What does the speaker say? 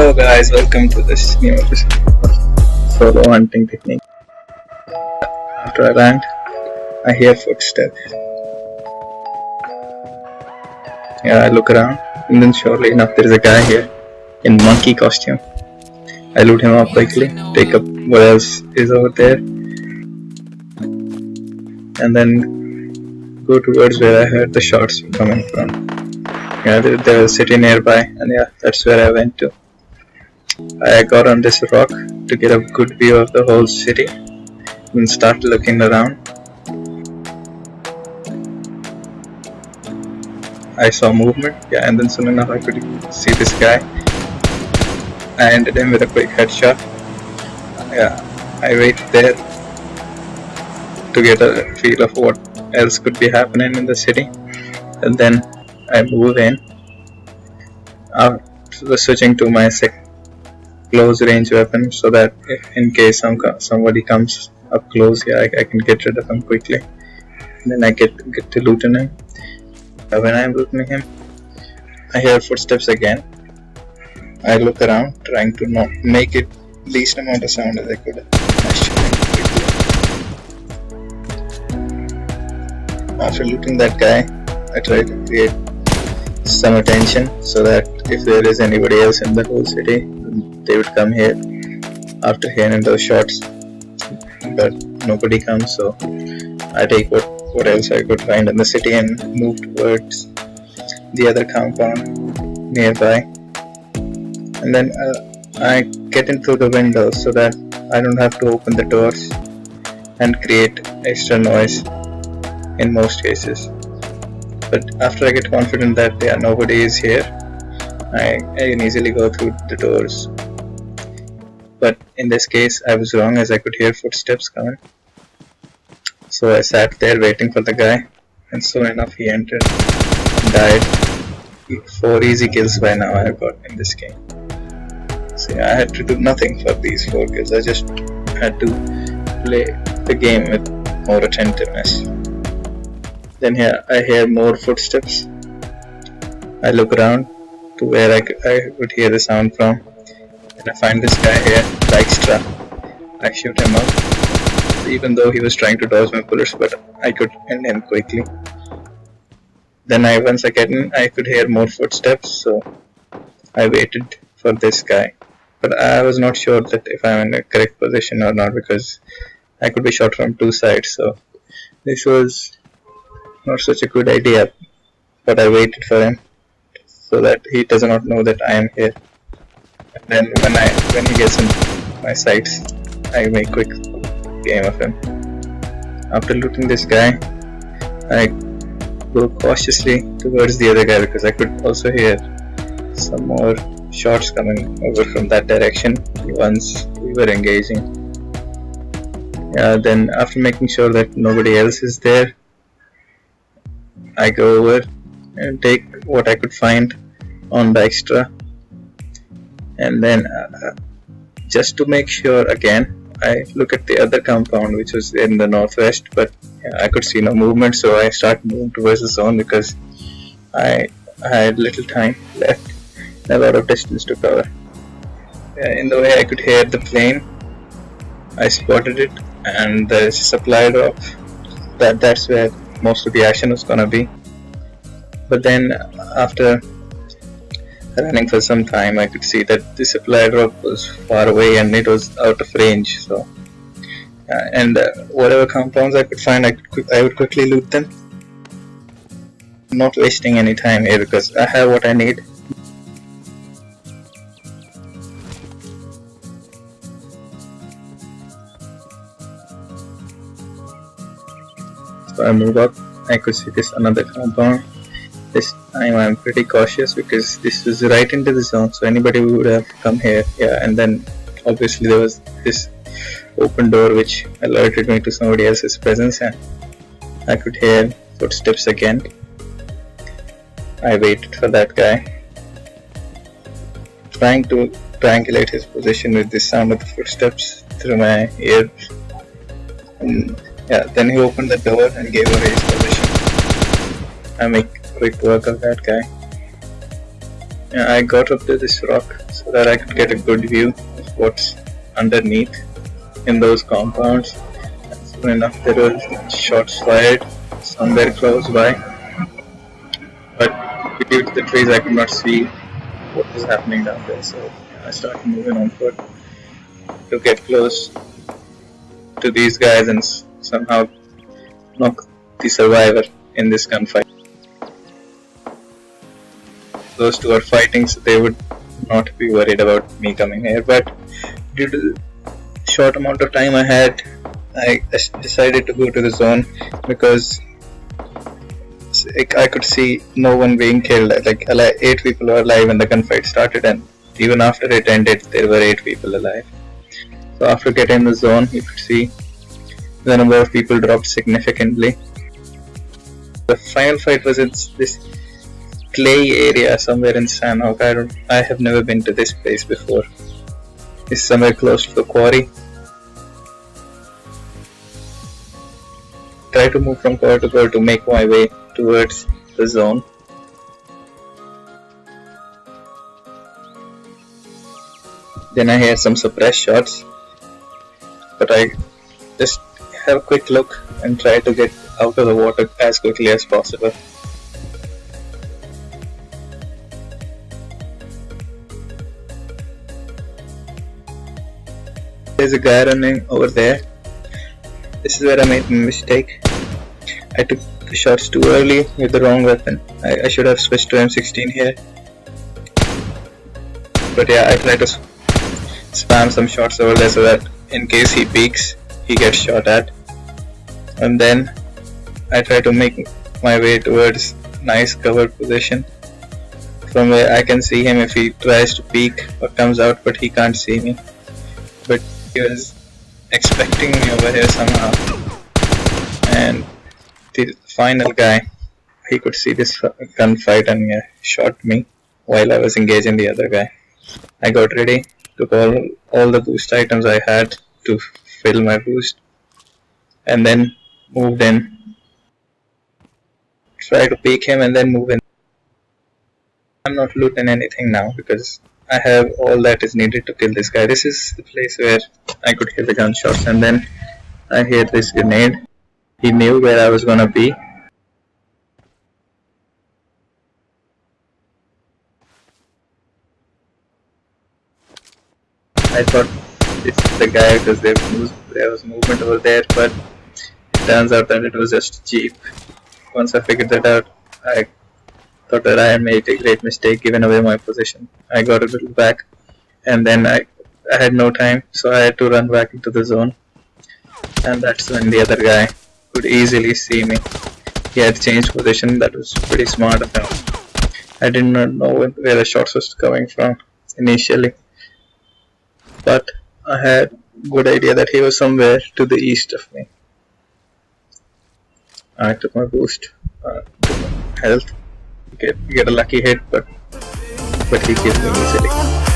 Hello guys, welcome to this new episode of solo hunting technique. After I land, I hear footsteps. I look around and then surely enough there is a guy here in monkey costume. I loot him up quickly, take up what else is over there, and then go towards where I heard the shots coming from. There was a city nearby, and that's where I went to. I got on this rock to get a good view of the whole city and start looking around. I saw movement, and then soon enough I could see this guy. I ended him with a quick headshot. I waited there to get a feel of what else could be happening in the city, and then I move in. Switching to my close range weapon so that in case somebody comes up close, I can get rid of him quickly. And then I get to looting him. When I'm looting him, I hear footsteps again. I look around, trying to not make it least amount of sound as I could. I shoot him quickly. After looting that guy, I try to create some attention so that if there is anybody else in the whole city, they would come here after hearing those shots, but nobody comes, so I take what else I could find in the city and move towards the other compound nearby, and then I get in through the windows so that I don't have to open the doors and create extra noise in most cases. But after I get confident that nobody is here, I can easily go through the doors. But in this case, I was wrong as I could hear footsteps coming. So I sat there waiting for the guy, and soon enough he entered and died. 4 easy kills by now I have got in this game. So I had to do nothing for these 4 kills. I just had to play the game with more attentiveness. Then here I hear more footsteps. I look around to where I would hear the sound from, and I find this guy here, Dykstra. I shoot him up, even though he was trying to dodge my bullets, but I could end him quickly. Then once I get in, I could hear more footsteps, so I waited for this guy. But I was not sure that if I'm in the correct position or not, because I could be shot from 2 sides, so this was not such a good idea. But I waited for him so that he does not know that I am here. And then when he gets in my sights, I make quick game of him. After looting this guy, I go cautiously towards the other guy because I could also hear some more shots coming over from that direction once we were engaging. Then after making sure that nobody else is there, I go over and take what I could find on Dykstra, and then just to make sure again, I look at the other compound which was in the northwest, but I could see no movement, so I start moving towards the zone because I had little time left and a lot of distance to cover. In the way I could hear the plane, I spotted it, and there's a supply drop. That's where most of the action was gonna be. But then after running for some time, I could see that the supply drop was far away and it was out of range. So whatever compounds I could find, I would quickly loot them, not wasting any time here because I have what I need. So I move up. I could see this another compound. This time I'm pretty cautious because this was right into the zone, so anybody would have come here. And then obviously there was this open door which alerted me to somebody else's presence, and I could hear footsteps again. I waited for that guy, trying to triangulate his position with the sound of the footsteps through my ears. Then he opened the door and gave away his position. I make quick work of that guy. I got up to this rock so that I could get a good view of what's underneath in those compounds. Soon enough, there were shots fired somewhere close by, but due to the trees, I could not see what was happening down there. So I started moving on foot to get close to these guys and somehow knock the survivor in this gunfight. Those two are fighting, so they would not be worried about me coming here, but due to the short amount of time I had, I decided to go to the zone because I could see no one being killed. Like 8 people were alive when the gunfight started, and even after it ended there were 8 people alive. So after getting the zone, you could see the number of people dropped significantly. The final fight was in this clay area somewhere in Sanhok. I have never been to this place before. It's somewhere close to the quarry. Try to move from quarry to quarry to make my way towards the zone. Then I hear some suppressed shots, but I just have a quick look and try to get out of the water as quickly as possible. There's a guy running over there. This is where I made a mistake. I took the shots too early with the wrong weapon. I should have switched to M16 here. But yeah, I tried to spam some shots over there so that in case he peeks, he gets shot at. And then I try to make my way towards nice covered position from where I can see him if he tries to peek or comes out, but he can't see me. But he was expecting me over here somehow, and the final guy, he could see this gunfight and shot me while I was engaging the other guy. I got ready, took all the boost items I had to fill my boost, and then moved in. Try to peek him and then move in. I'm not looting anything now because I have all that is needed to kill this guy. This is the place where I could hear the gunshots, and then I hear this grenade. He knew where I was gonna be. I thought this is the guy because there was movement over there, but it turns out that it was just a jeep. Once I figured that out, I thought that I had made a great mistake giving away my position. I got a little back, and then I had no time, so I had to run back into the zone. And that's when the other guy could easily see me. He had changed position. That was pretty smart of him. I did not know where the shots was coming from initially, but I had a good idea that he was somewhere to the east of me. I took my boost, took my health, get a lucky hit, but he killed me easily.